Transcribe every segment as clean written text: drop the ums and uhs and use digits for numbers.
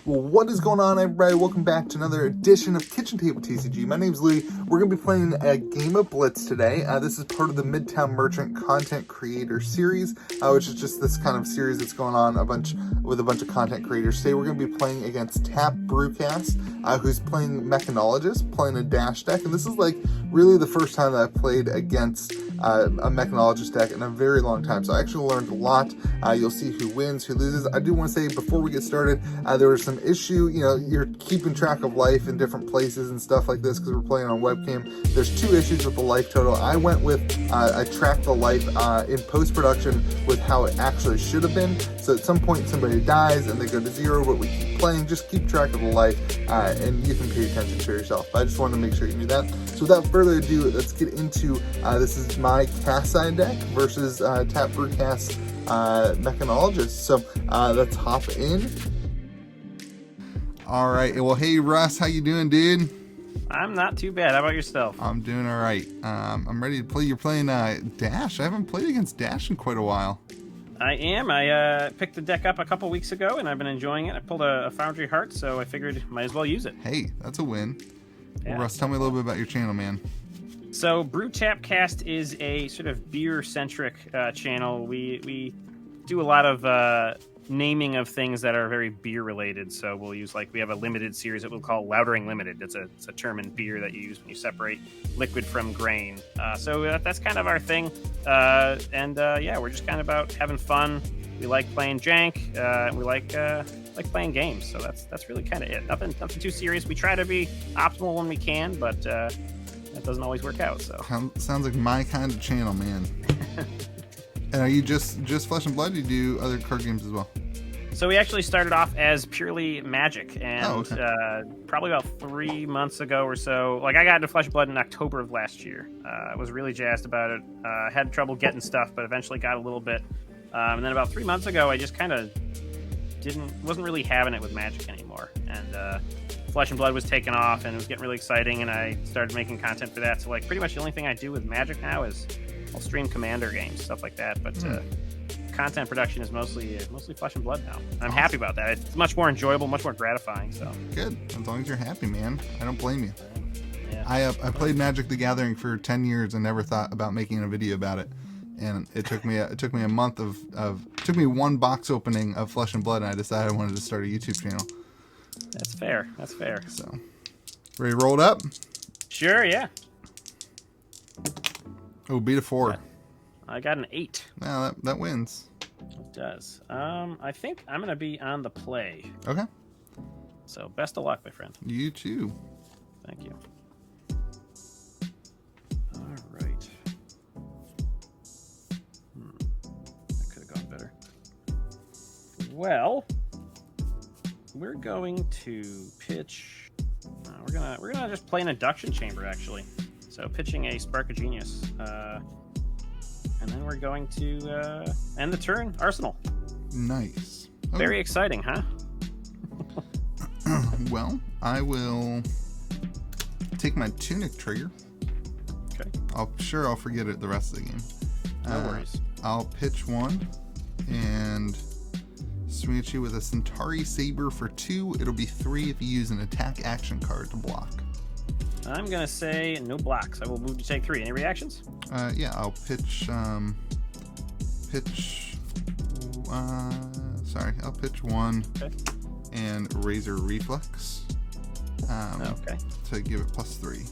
Well, what is going on, everybody? Welcome back to another edition of Kitchen Table TCG. My name's Lee. We're going to be playing a game of Blitz today. This is part of the Midtown Merchant Content Creator Series, which is just this kind of series that's going on with a bunch of content creators. Today we're going to be playing against Tap Brewcast, who's playing Mechanologist, playing a Dash deck, and this is like really the first time that I've played against a Mechanologist deck in a very long time, so I actually learned a lot. You'll see who wins, who loses. I do want to say before we get started, there was some issue, you're keeping track of life in different places and stuff like this because we're playing on webcam. There's two issues with the life total. I went with, I tracked the life in post-production with how it actually should have been, so at some point somebody dies and they go to zero, but we keep playing, just keep track of the life, and you can pay attention to yourself. But I just wanted to make sure you knew that. So without further ado, let's get into, this is my Kassai deck versus Tap Brewcast Mechanologist. So let's hop in. All right. Well, hey Russ, how you doing, dude? I'm not too bad. How about yourself? I'm doing all right. I'm ready to play. You're playing Dash. I haven't played against Dash in quite a while. I am. I picked the deck up a couple weeks ago, and I've been enjoying it. I pulled a Foundry Heart, so I figured might as well use it. Hey, that's a win. Yeah. Well, Russ, tell me a little bit about your channel, man. So Brewtapcast is a sort of beer-centric channel. We do a lot of naming of things that are very beer-related. So we'll use, we have a limited series that we'll call Loudering Limited. It's a term in beer that you use when you separate liquid from grain. So that's kind of our thing. Yeah, we're just kind of about having fun. We like playing jank. We like playing games. So that's really kind of it. Nothing too serious. We try to be optimal when we can, but that doesn't always work out. So sounds like my kind of channel, man. And are you just Flesh and Blood? Or do you do other card games as well? So we actually started off as purely Magic, and probably about 3 months ago or so, I got into Flesh and Blood in October of last year. I was really jazzed about it. Had trouble getting stuff, but eventually got a little bit. And then about 3 months ago, I just kind of wasn't really having it with Magic anymore. And Flesh and Blood was taking off, and it was getting really exciting, and I started making content for that. So pretty much the only thing I do with Magic now is I'll stream Commander games, stuff like that. But content production is mostly Flesh and Blood now. I'm happy about that. It's much more enjoyable, much more gratifying. So good. As long as you're happy, man. I don't blame you. Yeah. I played Magic the Gathering for 10 years and never thought about making a video about it. And it took me a month took me one box opening of Flesh and Blood, and I decided I wanted to start a YouTube channel. That's fair. So, ready to roll it up? Sure, yeah. Oh, beat a 4. I got an 8. Now that wins. It does. I think I'm going to be on the play. Okay. So, best of luck, my friend. You too. Thank you. All right. That could have gone better. Well, we're going to pitch. We're gonna just play an induction chamber, actually. So, pitching a Spark of Genius. And then we're going to end the turn, Arsenal. Nice. Okay. Very exciting, huh? Well, I will take my Tunic trigger. Okay. I'll forget it the rest of the game. No worries. I'll pitch one and switch you with a Centauri Saber for 2. It'll be 3 if you use an attack action card to block. I'm going to say no blocks. I will move to take 3. Any reactions? Yeah, I'll pitch, I'll pitch 1 and Razor Reflex to give it +3.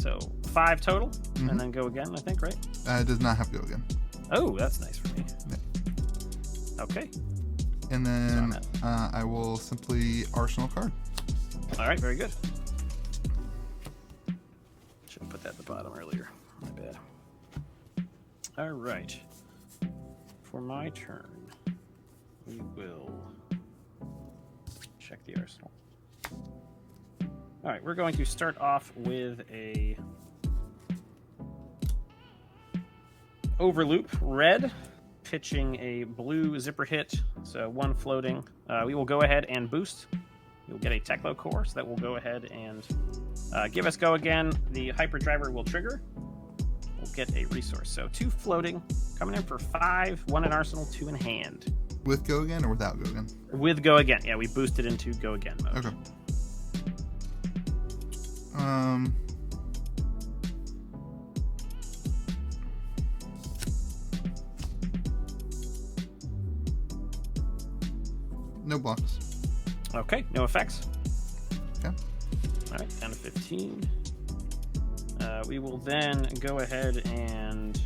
So 5 total, and then go again, I think, right? It does not have to go again. Oh, that's nice for me. Yeah. Okay. And then I will simply Arsenal card. All right, very good. Should have put that at the bottom earlier. My bad. All right. For my turn, we will check the arsenal. All right, we're going to start off with a Overloop Red, pitching a blue Zipper Hit, so 1 floating. We will go ahead and boost. We'll get a Teklo Core, so that will go ahead and give us go again. The Hyperdriver will trigger. We'll get a resource. So 2 floating, coming in for 5, 1 in arsenal, 2 in hand. With go again or without go again? With go again. Yeah, we boosted into go again mode. Okay. No blocks. Okay, no effects. Okay. All right, down to 15. We will then go ahead and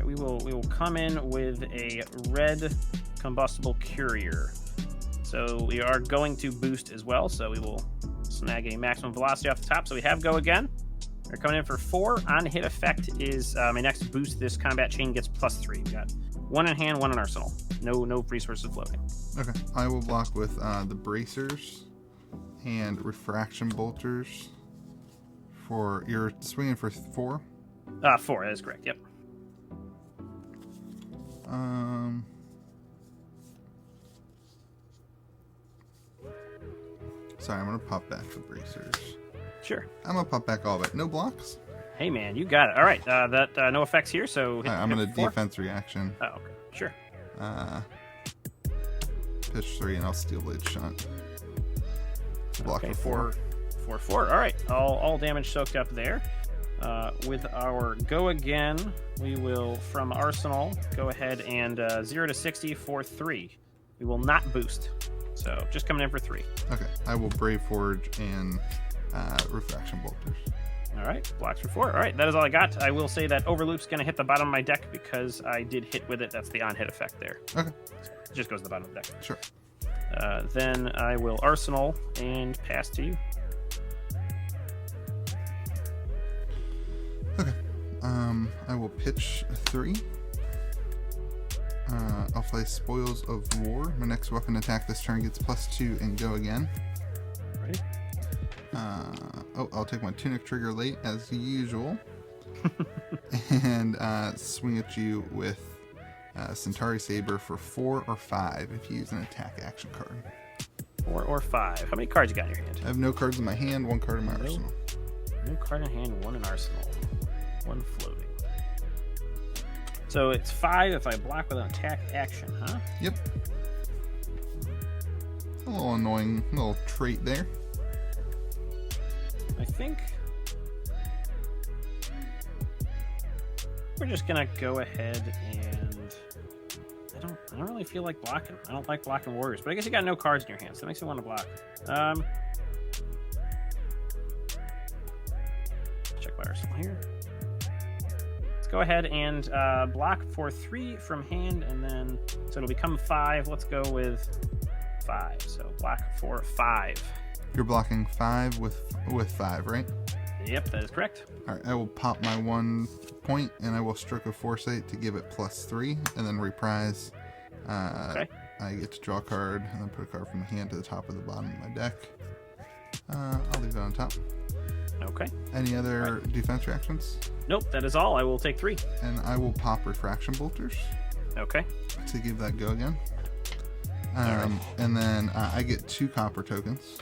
we will come in with a red combustible courier. So we are going to boost as well. So we will snag a maximum velocity off the top. So we have go again. We're coming in for 4. On hit effect is my next boost. This combat chain gets +3. We got 1 in hand, 1 in arsenal. No resources floating. Okay. I will block with the bracers and refraction bolters. For you're swinging for 4. 4. That is correct. Yep. Sorry, I'm gonna pop back the bracers. Sure. I'm gonna pop back all of it. No blocks. Hey man, you got it. All right. That no effects here. So I'm gonna defense reaction. Oh, okay. Sure. Pitch 3 and I'll steel blade shot. Block okay, for 4. 4. All right. All damage soaked up there. With our go again, we will from arsenal go ahead and 0 to 60 for 3. We will not boost. So just coming in for 3. Okay. I will brave forge and refraction bolters. All right, blocks for 4. All right, that is all I got. I will say that Overloop's going to hit the bottom of my deck because I did hit with it. That's the on-hit effect there. Okay. It just goes to the bottom of the deck. Sure. Then I will Arsenal and pass to you. Okay. I will pitch 3. I'll play Spoils of War. My next weapon attack this turn gets +2 and go again. Ready? I'll take my Tunic trigger late as usual. And swing at you with Centauri Saber for 4 or 5 if you use an attack action card. 4 or 5. How many cards you got in your hand? I have no cards in my hand, 1 card in my arsenal. No card in hand, 1 in arsenal. 1 floating. So it's 5 if I block with an attack action, huh? Yep. A little annoying little trait there. I think we're just gonna go ahead and I don't really feel like blocking. I don't like blocking warriors, but I guess you got no cards in your hand, so that makes me want to block. Check my arsenal here. Let's go ahead and block for 3 from hand, and then so it'll become 5. Let's go with 5. So block for 5. You're blocking 5 with 5, right? Yep, that is correct. All right, I will pop my 1 point, and I will stroke a Foresight to give it +3, and then reprise. Okay. I get to draw a card, and then put a card from the hand to the top of the bottom of my deck. I'll leave it on top. Okay. Any other defense reactions? Nope, that is all. I will take 3. And I will pop Refraction Bolters. Okay. To give that go again. Right. And then I get 2 copper tokens.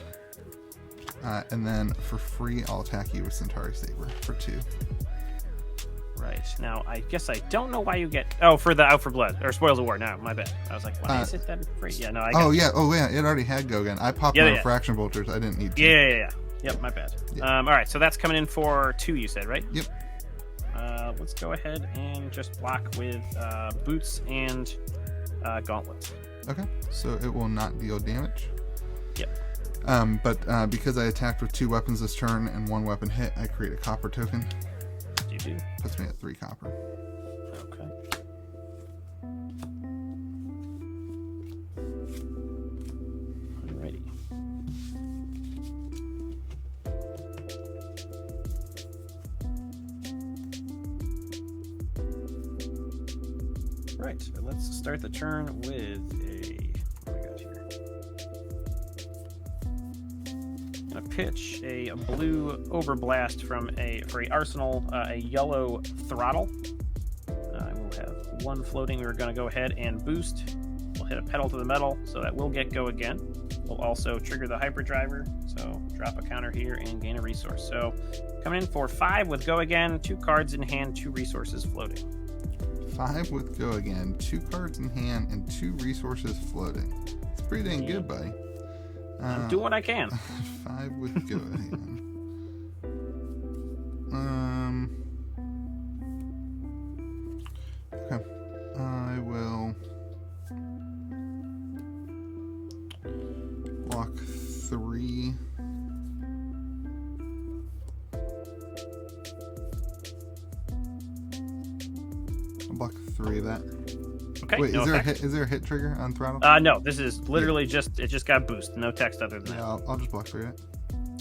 And then for free, I'll attack you with Centauri Saber for 2. Right. Now, I guess I don't know why you get... Oh, for the Out for Blood. Or Spoils of War. No, my bad. I was like, why is it that it's free? Yeah, no, I got yeah. It already had go again. I popped my Refraction Bolters. I didn't need to. Yeah. Yep, my bad. Yeah. All right, so that's coming in for 2, you said, right? Yep. Let's go ahead and just block with Boots and Gauntlets. Okay, so it will not deal damage. Yep. But because I attacked with 2 weapons this turn and 1 weapon hit, I create a copper token. You do. Puts me at 3 copper. Okay. Alrighty. Right, so let's start the turn with a... What do we got here? I'm gonna pitch a blue Overblast for a Arsenal, a yellow Throttle. I will have 1 floating. We're gonna go ahead and boost. We'll hit a pedal to the metal, so that will get go again. We'll also trigger the Hyperdriver, so drop a counter here and gain a resource. So coming in for 5 with go again, 2 cards in hand, 2 resources floating. 5 with go again, 2 cards in hand, and 2 resources floating. It's pretty dang good, buddy. I'm doing what I can. 5 with go again. Okay. I will block 3. I'll block 3 of that. Okay. Wait, no is there a hit trigger on throttle? No, this is literally it just got boost. No text other than that. Yeah, I'll just block 3 of it.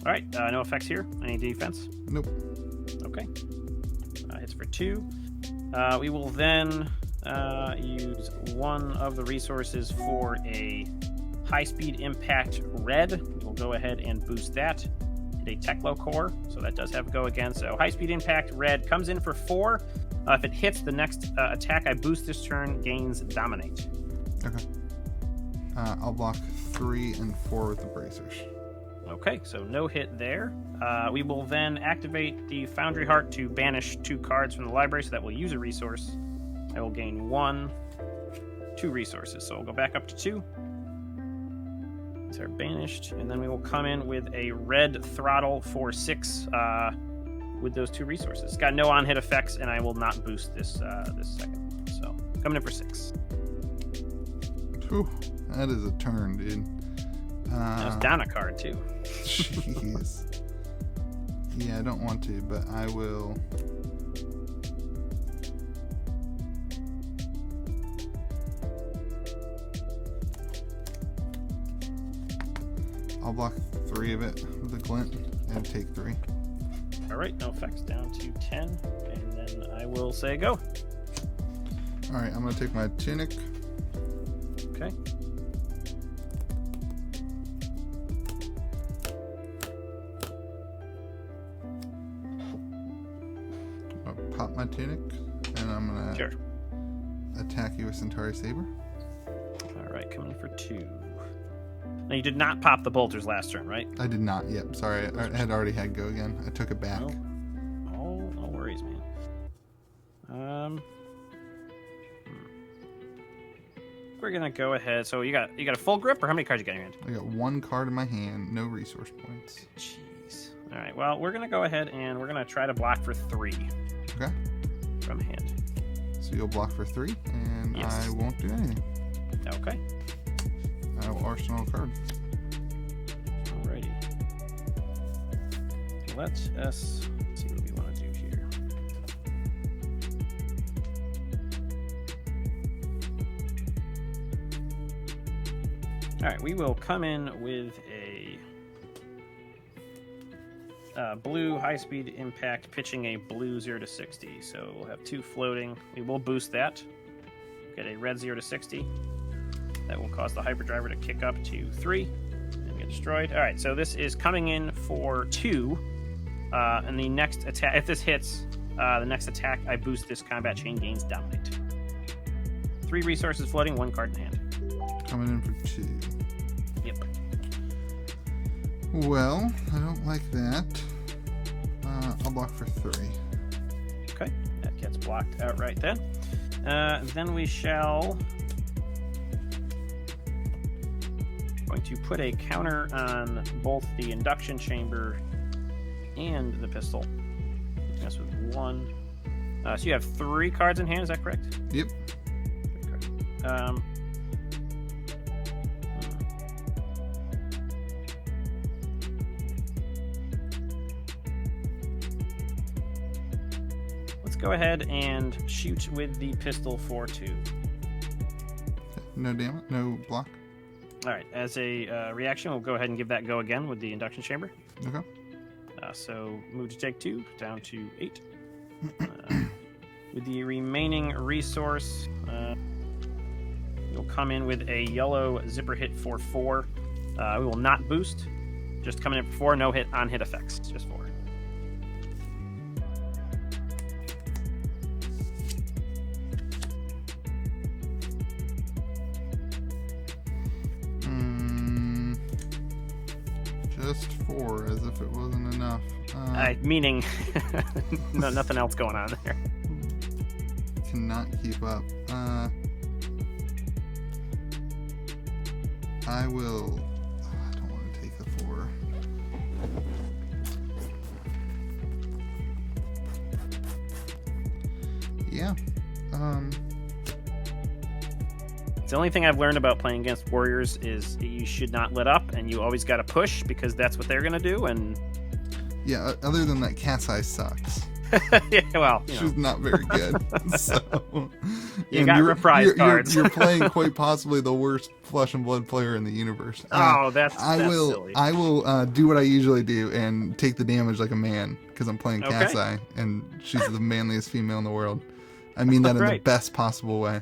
All right. No effects here. Any defense? Nope. Okay. Hits for 2. We will then use one of the resources for a high-speed impact red. We'll go ahead and boost that. Hit a Techlo core, so that does have a go again. So high-speed impact red comes in for 4. If it hits, the next attack I boost this turn gains dominate. Okay. I'll block 3 and 4 with the bracers. Okay, so no hit there. We will then activate the Foundry Heart to banish 2 cards from the library, so that will use a resource. I will gain 2 resources, so we'll go back up to 2. These are banished, and then we will come in with a red throttle for 6 with those 2 resources. It's got no on-hit effects, and I will not boost this second. So coming in for 6. Whew, that is a turn, dude. I was down a card too. Jeez. Yeah, I don't want to, but I will. I'll block 3 of it with a glint and take 3. All right, no effects, down to 10, and then I will say go. All right, I'm gonna take my tunic. Okay. Pop my tunic, and I'm gonna attack you with Centauri Saber. All right, coming for 2. Now you did not pop the bolters last turn, right? I did not. Yep, sorry, I had already had go again. I took it back. No worries, man. We're gonna go ahead. So you got a full grip, or how many cards you got in your hand? I got 1 card in my hand, no resource points. Jeez. All right. Well, we're gonna go ahead and we're gonna try to block for 3. Okay. From hand. So you'll block for 3, and yes. I won't do anything. Okay. I will arsenal a card. Alrighty. Let us see what we want to do here. All right, we will come in with a blue high-speed impact, pitching a blue 0 to 60. So we'll have 2 floating. We will boost that. Get a red 0 to 60. That will cause the hyperdriver to kick up to 3 and get destroyed. All right, so this is coming in for 2. And the next attack, if this hits, the next attack I boost this combat chain gains dominate. 3 resources floating, 1 card in hand. Coming in for 2. Yep. Well, I don't like that. I'll block for 3. Okay, that gets blocked outright then. Then we shall going to put a counter on both the induction chamber and the pistol. Mess with 1. So you have 3 cards in hand, is that correct? Yep. 3 cards. Let's go ahead and shoot with the pistol for 2. No damage, no block. All right, as a reaction, we'll go ahead and give that go again with the induction chamber. Okay. So move to take 2, down to 8. With the remaining resource, we'll come in with a yellow zipper hit for 4. We will not boost, just coming in for 4, no hit on hit effects, just 4. Just 4, as if it wasn't enough. Meaning, no, nothing else going on there. cannot keep up. I will. I don't want to take the 4. Yeah. The only thing I've learned about playing against warriors is you should not let up, and you always got to push because that's what they're gonna do. And yeah, other than that, Kassai sucks. Yeah, well, she's not very good. So you got reprise cards. You're playing quite possibly the worst Flesh and Blood player in the universe. That's silly. I will do what I usually do and take the damage like a man because I'm playing Kassai, and she's the manliest female in the world. I mean that in the best possible way.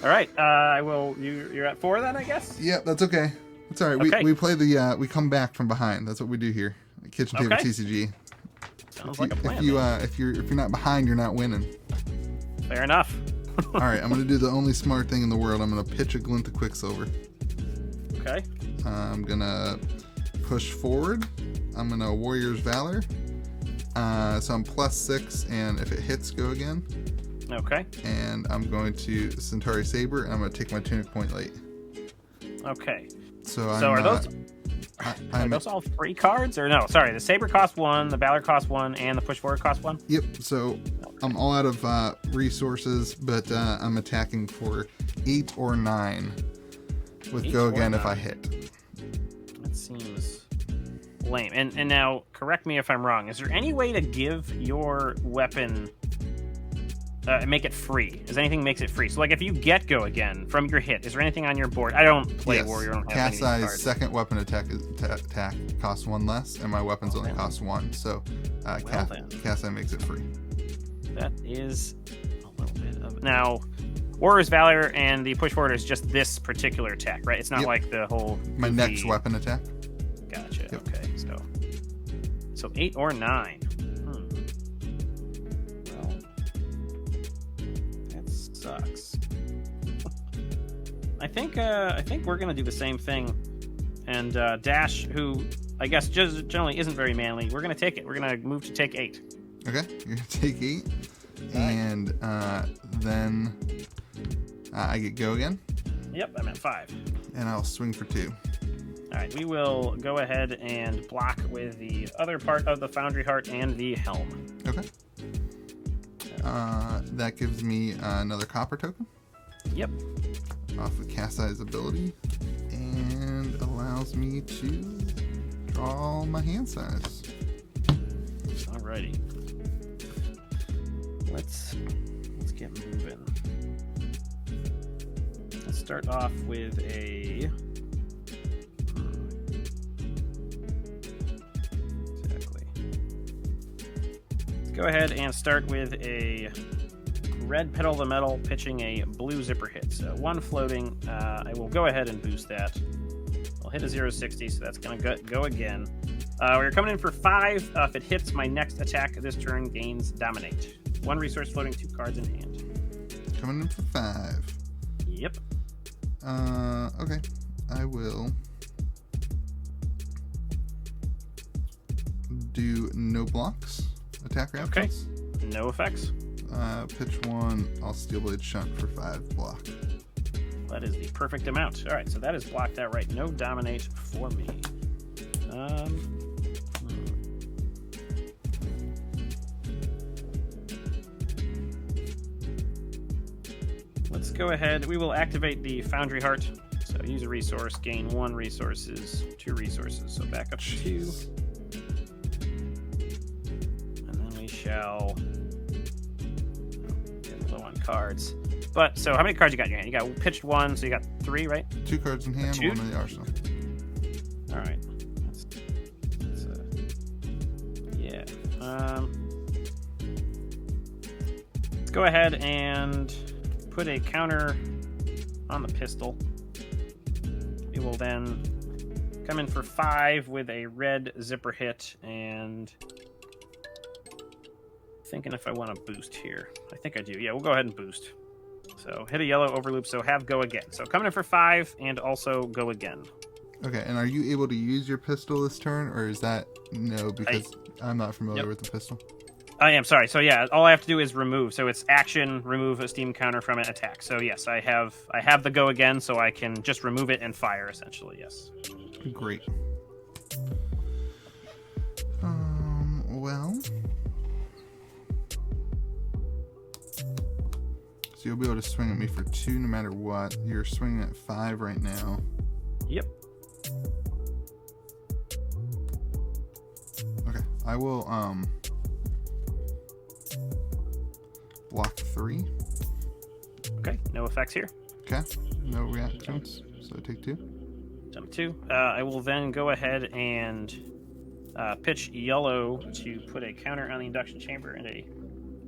All right, I will. You're at 4 then, I guess. Yep, that's okay. That's all right. We play the we come back from behind. That's what we do here. Kitchen Table TCG. Sounds like a plan. If you're not behind, you're not winning. Fair enough. All right, I'm gonna do the only smart thing in the world. I'm gonna pitch a glint of Quicksilver. Okay. I'm gonna push forward. I'm gonna Warrior's Valor. So I'm +6, and if it hits, go again. Okay. And I'm going to Centauri Saber, and I'm going to take my Tunic Point late. Okay. So are those all free cards? Or no, sorry, the Saber costs 1, the Valor costs 1, and the Push Forward costs 1? Yep, so I'm all out of resources, but I'm attacking for 8 or 9 with Go Again if I hit. That seems lame. And now, correct me if I'm wrong, is there any way to give your weapon... make it free? Is anything makes it free? So, like, if you get Go Again from your hit, is there anything on your board? I don't play Warrior. I don't have Kassai's second weapon attack costs 1 less, and my weapons only cost 1. So, Kassai makes it free. That is a little bit of... Now, Warrior's Valor and the Push Forward is just this particular attack, right? It's not like the whole... My next weapon attack. Gotcha. Yep. Okay, so 8 or 9. Sucks. I think we're gonna do the same thing, and Dash, who I guess just generally isn't very manly, we're gonna take it. We're gonna move to take 8. Okay, you're gonna take 8, and then I get Go Again. Yep, I'm at 5, and I'll swing for 2. All right, we will go ahead and block with the other part of the Foundry Heart and the Helm. Okay. That gives me another copper token. Yep. Off of Kassai's ability, and allows me to draw my hand size. Alrighty. Let's get moving. Let's start off with a... Go ahead and start with a red Pedal the Metal, pitching a blue zipper hit. So 1 floating. I will go ahead and boost that. I'll hit a 0.60, so that's going to go again. We're coming in for 5. If it hits, my next attack this turn gains Dominate. 1 resource floating, 2 cards in hand. Coming in for 5. Yep. Okay. I will do no blocks. Attack reactions. Okay. No effects. Pitch 1. I'll Steel Blade Shunt for 5 block. That is the perfect amount. All right, so that is blocked outright. No Dominate for me. Let's go ahead. We will activate the Foundry Heart. So use a resource, gain 1 resources, 2 resources. So back up to 2. Shall get low on cards. But so how many cards you got in your hand? You got pitched 1, so you got 3, right? 2 cards in hand, 1 in the arsenal. All right. Yeah. Let's go ahead and put a counter on the pistol. We will then come in for 5 with a red zipper hit, and thinking if I want to boost here. I think I do. Yeah, we'll go ahead and boost. So hit a yellow overloop, so have Go Again. So coming in for 5 and also Go Again. Okay, and are you able to use your pistol this turn, or is that no, because I'm not familiar with the pistol? I am sorry. So yeah, all I have to do is remove. So it's action, remove a steam counter from an attack. So yes, I have the go again, so I can just remove it and fire essentially. Yes. Great. Well, so you'll be able to swing at me for 2 no matter what. You're swinging at 5 right now. Yep. Okay, I will block 3. Okay, no effects here. Okay, no reactions, so I take 2. Jump 2. I will then go ahead and pitch yellow to put a counter on the induction chamber and a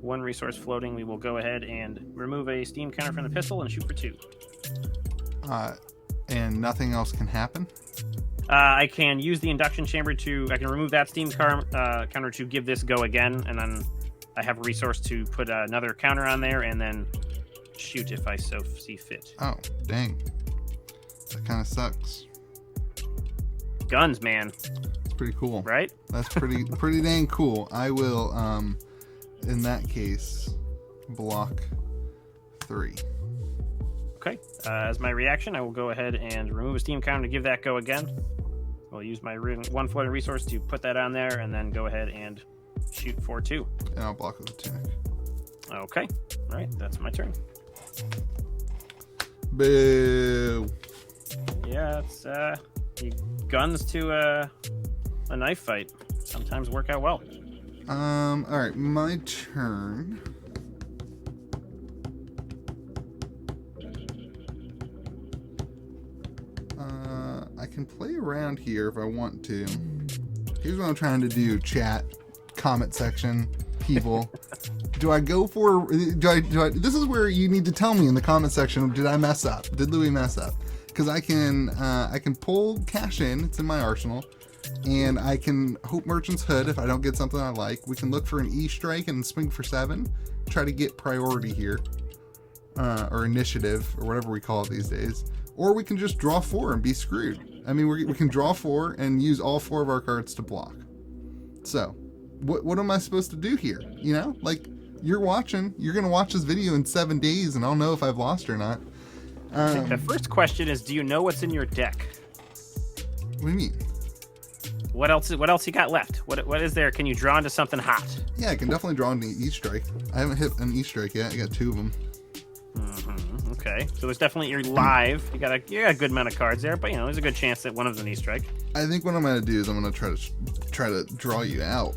1 resource floating. We will go ahead and remove a steam counter from the pistol and shoot for 2. And nothing else can happen? I can use the induction chamber I can remove that steam counter to give this go again, and then I have a resource to put another counter on there and then shoot if I so see fit. Oh, dang. That kind of sucks. Guns, man. It's pretty cool. Right? That's pretty dang cool. I will, in that case, block 3. Okay. As my reaction, I will go ahead and remove a steam counter to give that go again. I'll use my 1 floating resource to put that on there and then go ahead and shoot for 2. And I'll block with a tunic. Okay. All right. That's my turn. Boo. Yeah, it's guns to a knife fight sometimes work out well. All right, my turn. I can play around here if I want to. Here's what I'm trying to do, chat, comment section, people. Do I go for, this is where you need to tell me in the comment section, did I mess up? Did Louis mess up? Because I can pull cash in, it's in my arsenal, and I can hope Merchant's Hood if I don't get something I like. We can look for an E-strike and swing for 7, try to get priority here, or initiative, or whatever we call it these days. Or we can just draw 4 and be screwed. I mean, we can draw 4 and use all 4 of our cards to block. So, what am I supposed to do here? You know, like, you're gonna watch this video in 7 days and I'll know if I've lost or not. I think the first question is, do you know what's in your deck? What do you mean? What else you got left? What is there? Can you draw into something hot? Yeah, I can definitely draw into E-strike. I haven't hit an E-strike yet. I got 2 of them. Mm-hmm. Okay, so there's definitely, you're live. You got a good amount of cards there, but you know there's a good chance that one of them E-strike. I think what I'm gonna do is I'm gonna try to draw you out.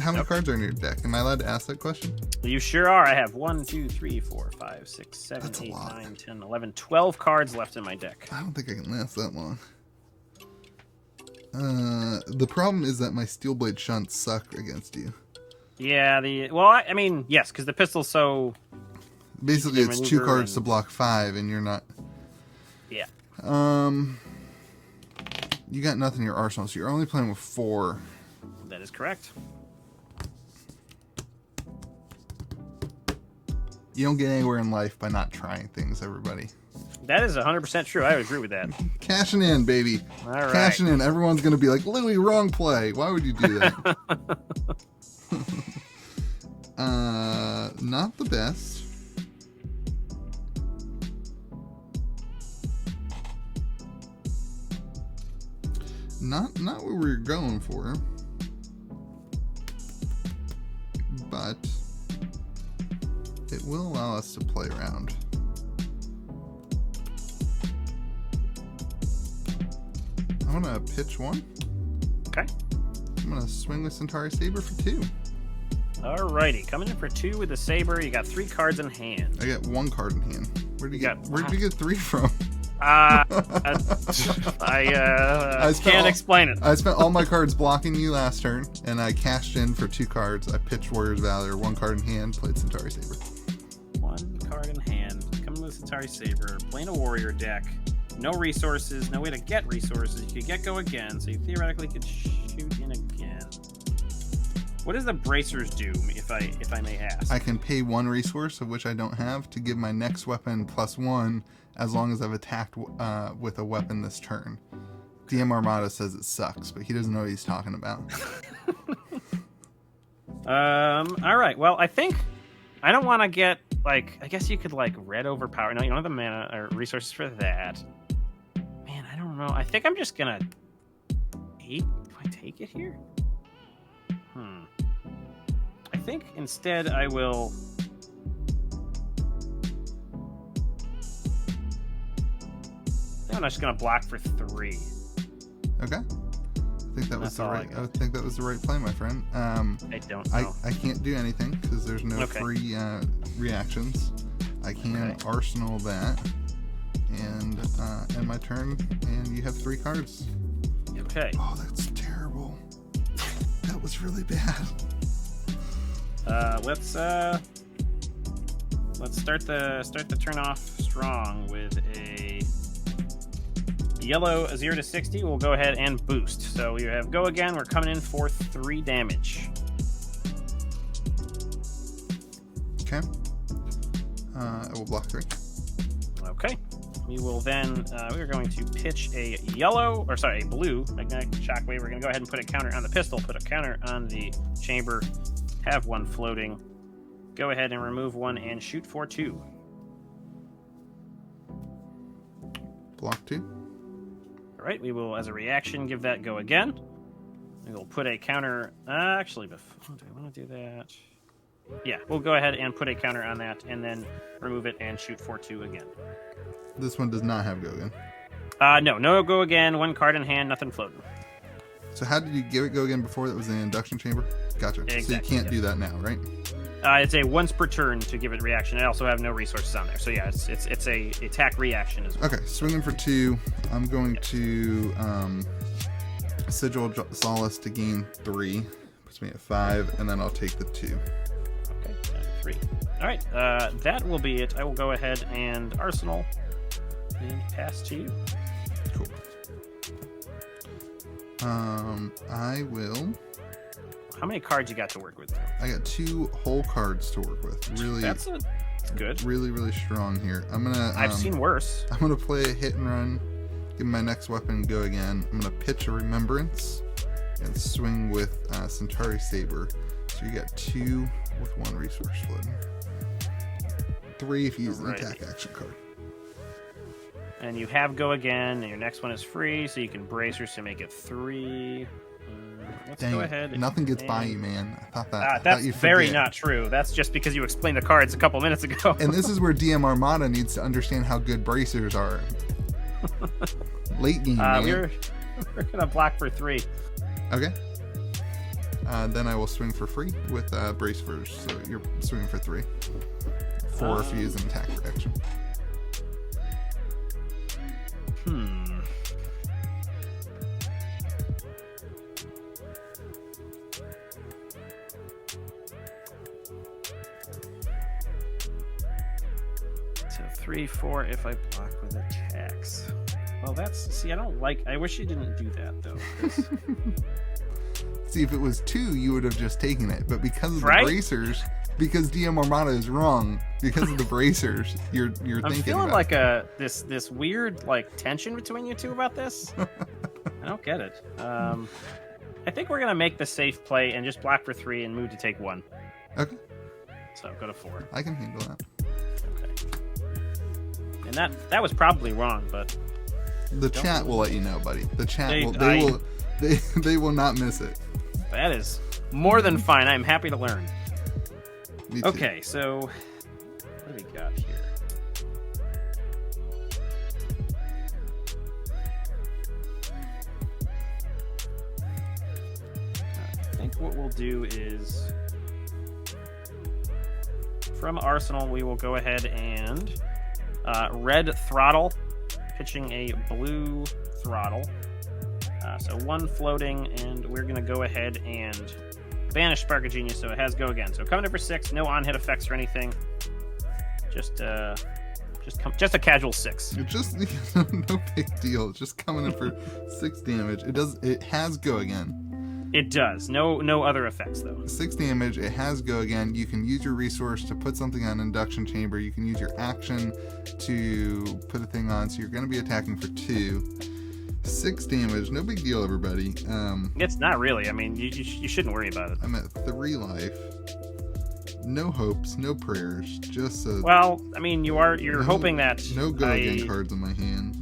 How many cards are in your deck? Am I allowed to ask that question? You sure are. I have 1, 2, 3, 4, 5, 6, 7, 8, 9, 10, 11, 12 cards left in my deck. I don't think I can last that long. The problem is that my steel blade shunts suck against you. Yeah, I mean, yes, because the pistol's so... Basically, it's 2 cards to block 5, and you're not... Yeah. You got nothing in your arsenal, so you're only playing with 4. That is correct. You don't get anywhere in life by not trying things, everybody. That is 100% true. I would agree with that. Cashing in, baby. All right. Cashing in. Everyone's going to be like, Louis, wrong play. Why would you do that? Not the best. Not what we were going for. But it will allow us to play around. I'm gonna pitch 1. Okay. I'm gonna swing with Centauri Saber for 2. Alrighty, coming in for 2 with the Saber. You got 3 cards in hand. I got 1 card in hand. Where did you get 3 from? I can't explain it. I spent all my cards blocking you last turn, and I cashed in for 2 cards. I pitched Warrior's Valor, 1 card in hand, played Centauri Saber. 1 card in hand, coming with Centauri Saber, playing a warrior deck. No resources, no way to get resources. You could get go again, so you theoretically could shoot in again. What does the bracers do, if I may ask? I can pay 1 resource, of which I don't have, to give my next weapon +1, as long as I've attacked with a weapon this turn. DM Armada says it sucks, but he doesn't know what he's talking about. All right. Well, I think I don't want to get like. I guess you could like red overpower. No, you don't have the mana or resources for that. Man, I don't know. I think I'm just gonna. Do I take it here? I think instead I will. I'm just gonna block for 3. Okay. I think that was the right. I think that was the right play, my friend. I don't know. I can't do anything because there's no free reactions. I can arsenal that, and end my turn, and you have 3 cards. Okay. Oh, that's terrible. That was really bad. Let's start the turn off strong with a yellow 0 to 60. We'll go ahead and boost. So we have go again. We're coming in for 3 damage. Okay. I will block 3. Okay. We will then we're going to pitch a blue magnetic shockwave. We're going to go ahead and put a counter on the pistol, put a counter on the chamber, have 1 floating. Go ahead and remove 1 and shoot for 2. Block 2. All right, we will, as a reaction, give that go again. We will put a counter. Actually, do I want to do that? Yeah, we'll go ahead and put a counter on that, and then remove it and shoot for 2 again. This one does not have go again. No go again. 1 card in hand, nothing floating. So how did you give it go again before that was in the induction chamber? Gotcha. Exactly, so you can't do that now, right? It's a once per turn to give it reaction. I also have no resources on there, so yeah, it's a attack reaction as well. Okay, swinging for 2. I'm going to sigil solace to gain 3. Puts me at 5, and then I'll take the 2. Okay, 3. All right, that will be it. I will go ahead and arsenal and pass to you. Cool. I will. How many cards you got to work with? I got 2 whole cards to work with. Really, that's good. Really, really strong here. I'm gonna. I've seen worse. I'm gonna play a hit and run. Give my next weapon go again. I'm gonna pitch a remembrance and swing with Centauri Saber. So you got 2 with 1 resource floating. 3 if you use an attack action card. And you have go again, and your next one is free, so you can bracers to make it 3. Let's go ahead. Nothing gets by you, man. I thought that. That's very not true. That's just because you explained the cards a couple minutes ago. And this is where DM Armada needs to understand how good bracers are. Late game, man. We're gonna block for 3. Okay. Then I will swing for free with brace first. So you're swinging for 3. 4 if you use an attack reaction. So 3, 4 if I block with attacks. Well, I wish you didn't do that though. See, if it was 2, you would have just taken it. But because of the bracers, because DM Armada is wrong, because of the bracers, you're thinking about it. I'm feeling like this weird like tension between you two about this. I don't get it. I think we're gonna make the safe play and just block for 3 and move to take 1. Okay. So go to 4. I can handle that. Okay. And that was probably wrong, but the chat will let you know, buddy. The chat they will not miss it. That is more than fine. I'm happy to learn. Me too. Okay, so what do we got here? I think what we'll do is from Arsenal, we will go ahead and red throttle, pitching a blue throttle. So 1 floating, and we're going to go ahead and banish Spark of Genius, so it has go again. So coming in for 6, no on-hit effects or anything. Just a casual 6. It's just no big deal. It's just coming in for 6 damage. It has go again. It does. No other effects though. 6 damage. It has go again. You can use your resource to put something on induction chamber. You can use your action to put a thing on. So you're going to be attacking for 2. 6 damage. No big deal, everybody. It's not really. I mean, you shouldn't worry about it. I'm at 3 life. No hopes, no prayers. Just a... Well, I mean, you're hoping that... No go-again cards in my hand.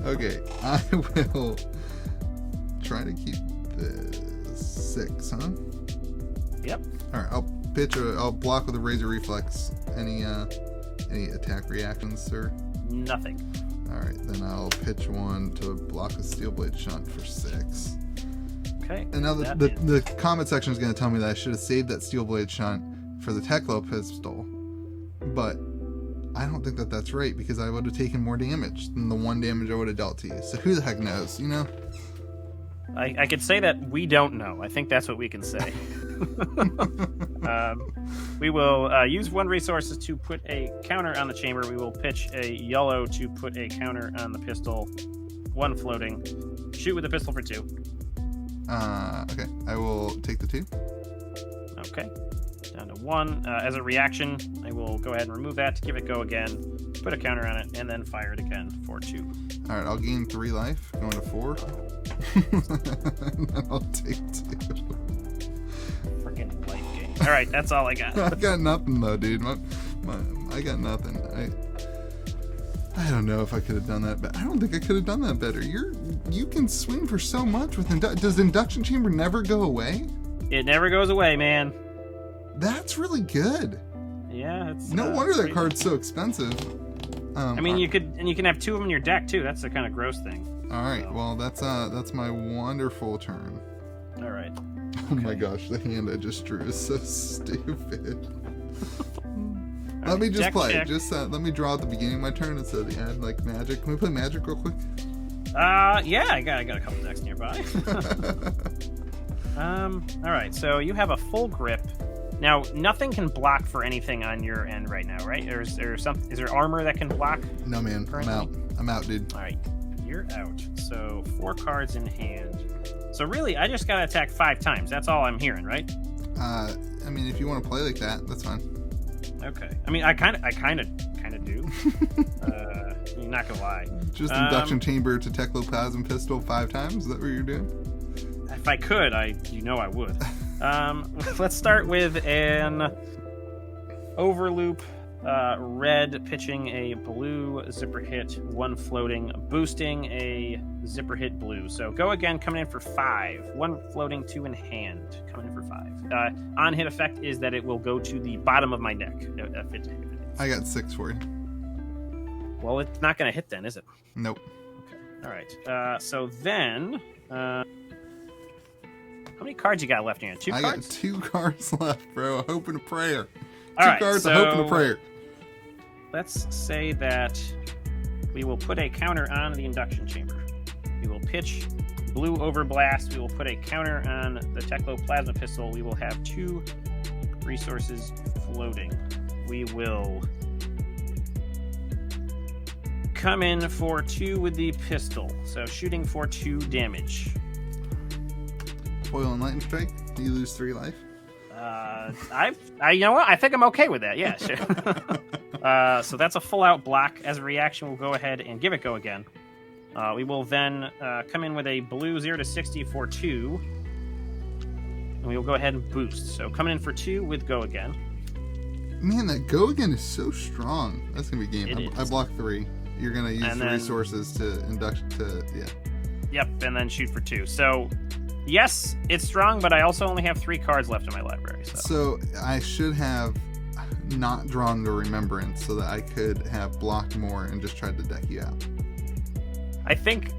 Okay, I will try to keep the 6, huh? Yep. Alright, I'll block with a Razor Reflex. Any attack reactions, sir? Nothing. Alright, then I'll pitch one to block a Steel Blade Shunt for 6. Okay. And now the comment section is going to tell me that I should have saved that Steel Blade Shunt for the Teklo pistol. But I don't think that that's right, because I would have taken more damage than the 1 damage I would have dealt to you. So who the heck knows, you know? I could say that we don't know. I think that's what we can say. We will use 1 resources to put a counter on the chamber. We will pitch a yellow to put a counter on the pistol. 1 floating. Shoot with the pistol for 2. Okay. I will take the 2. Okay. Down to 1. As a reaction, I will go ahead and remove that, give it go again, put a counter on it, and then fire it again for 2. Alright, I'll gain 3 life, going to 4. And then I'll take 2. Freaking life game. Alright, that's all I got. I got nothing though, dude. I got nothing. I don't know if I could have done that, but I don't think I could have done that better. You can swing for so much with does the induction chamber never go away? It never goes away, man. That's really good. Yeah, it's no wonder that card's so expensive. I mean, you can have 2 of them in your deck too. That's the kind of gross thing. All right, well that's my wonderful turn. All right. Oh my gosh, the hand I just drew is so stupid. Let me just play. Check. Just let me draw at the beginning of my turn instead of the end, like Magic. Can we play Magic real quick? Yeah, I got a couple decks nearby. All right, so you have a full grip. Now, nothing can block for anything on your end right now, right? Is there armor that can block? No, man. Currently? I'm out, dude. All right, you're out. So 4 cards in hand. So really, I just gotta attack 5 times. That's all I'm hearing, right? I mean, if you want to play like that, that's fine. Okay. I mean, I kind of do. You're not gonna lie. Just induction chamber to Teklo pistol 5 times. Is that what you're doing? If I could, I would. Let's start with an overloop. Red pitching a blue zipper hit, 1 floating, boosting a zipper hit blue. So go again, coming in for 5. 1 floating, 2 in hand, coming in for 5. On hit effect is that it will go to the bottom of my deck. If it I got 6 for you. Well, it's not going to hit then, is it? Nope. Okay. All right. So then, how many cards you got left in your hand? 2 cards? I got 2 cards left, bro. A hope and a prayer. All 2 right, cards, so a hope and a prayer. Let's say that we will put a counter on the induction chamber. We will pitch blue over blast. We will put a counter on the Teklo plasma pistol. We will have 2 resources floating. We will come in for 2 with the pistol. So shooting for 2 damage. Foil and lightning strike. Do you lose 3 life? You know what? I think I'm okay with that. Yeah, sure. So that's a full out block. As a reaction, we'll go ahead and give it go again. We will then come in with a blue 0 to 60 for 2. And we will go ahead and boost. So coming in for 2 with go again. Man, that go again is so strong. That's going to be a game. I block 3. You're going to use the resources to induction to, yeah. Yep, and then shoot for 2. So, yes, it's strong, but I also only have 3 cards left in my library. So I should have not drawn the Remembrance so that I could have blocked more and just tried to deck you out. I think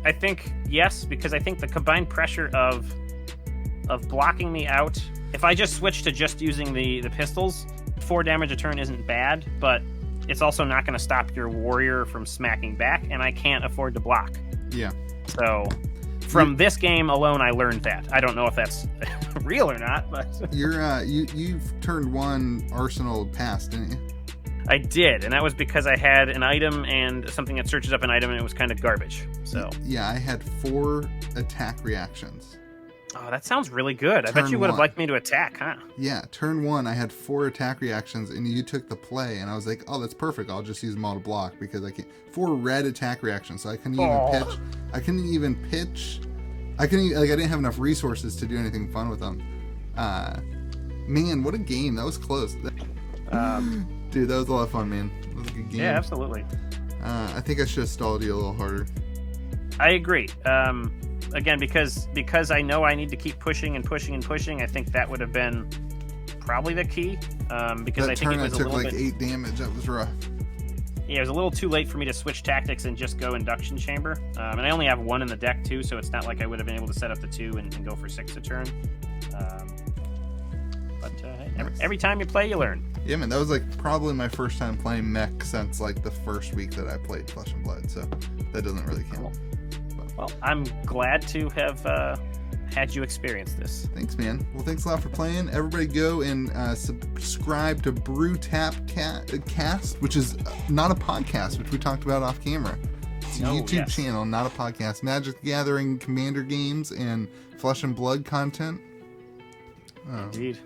yes, because I think the combined pressure of blocking me out, if I just switch to just using the pistols, 4 damage a turn isn't bad, but it's also not going to stop your warrior from smacking back, and I can't afford to block. Yeah. So from this game alone, I learned that. I don't know if that's real or not, but you've turned 1 arsenal past, didn't you? I did, and that was because I had an item and something that searches up an item, and it was kind of garbage. So yeah, I had 4 attack reactions. Oh, that sounds really good. I bet you would have liked me to attack, huh? Yeah, turn 1, I had 4 attack reactions, and you took the play, and I was like, oh, that's perfect. I'll just use them all to block, because I can't. 4 red attack reactions, so I couldn't even pitch. I couldn't even pitch. I didn't have enough resources to do anything fun with them. Man, what a game. That was close. Dude, that was a lot of fun, man. That was a good game. Yeah, absolutely. I think I should have stalled you a little harder. I agree. Again, because I know I need to keep pushing and pushing and pushing, I think that would have been probably the key. Because I think it was a little bit... 8 damage. That was rough. Yeah, it was a little too late for me to switch tactics and just go induction chamber. And I only have 1 in the deck, too, so it's not like I would have been able to set up the 2 and go for 6 a turn. Every time you play, you learn. Yeah, man, that was like probably my first time playing mech since like the first week that I played Flesh and Blood, so that doesn't really count. Well, I'm glad to have had you experience this. Thanks, man. Well, thanks a lot for playing. Everybody go and subscribe to Brew Tap Cast, which is not a podcast, which we talked about off camera. It's a YouTube channel, not a podcast. Magic the Gathering, Commander games, and Flesh and Blood content. Indeed.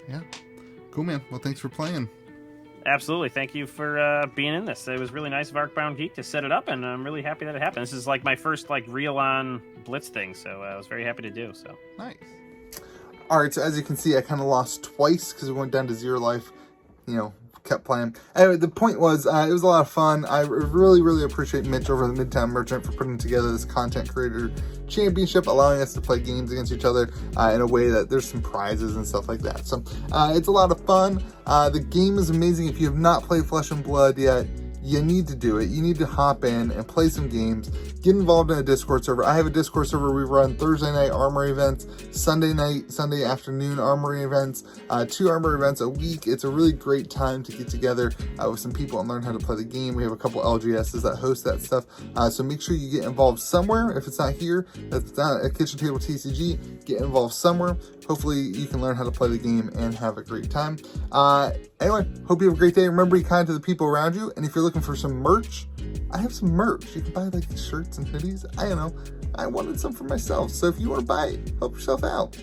Yeah. Cool, man. Well, thanks for playing. Absolutely. Thank you for being in this. It was really nice of Arcbound Geek to set it up, and I'm really happy that it happened. This is like my first like real-on Blitz thing, so I was very happy to do so. Nice. All right, so as you can see, I kind of lost twice because we went down to 0 life. You know, kept playing. Anyway, the point was, it was a lot of fun. I really, really appreciate Mitch over at the Midtown Merchant for putting together this content creator championship, allowing us to play games against each other in a way that there's some prizes and stuff like that. So it's a lot of fun. The game is amazing. If you have not played Flesh and Blood yet, you need to do it. You need to hop in and play some games. Get involved in a Discord server. I have a Discord server. We run Thursday night armory events, Sunday afternoon armory events, 2 armory events a week. It's a really great time to get together with some people and learn how to play the game. We have a couple LGSs that host that stuff. So make sure you get involved somewhere. If it's not here, if it's not at Kitchen Table TCG, get involved somewhere. Hopefully you can learn how to play the game and have a great time. Anyway, hope you have a great day. Remember, be kind to the people around you. And if you're looking for some merch, I have some merch. You can buy like shirts and hoodies. I don't know. I wanted some for myself. So if you want to buy it, help yourself out.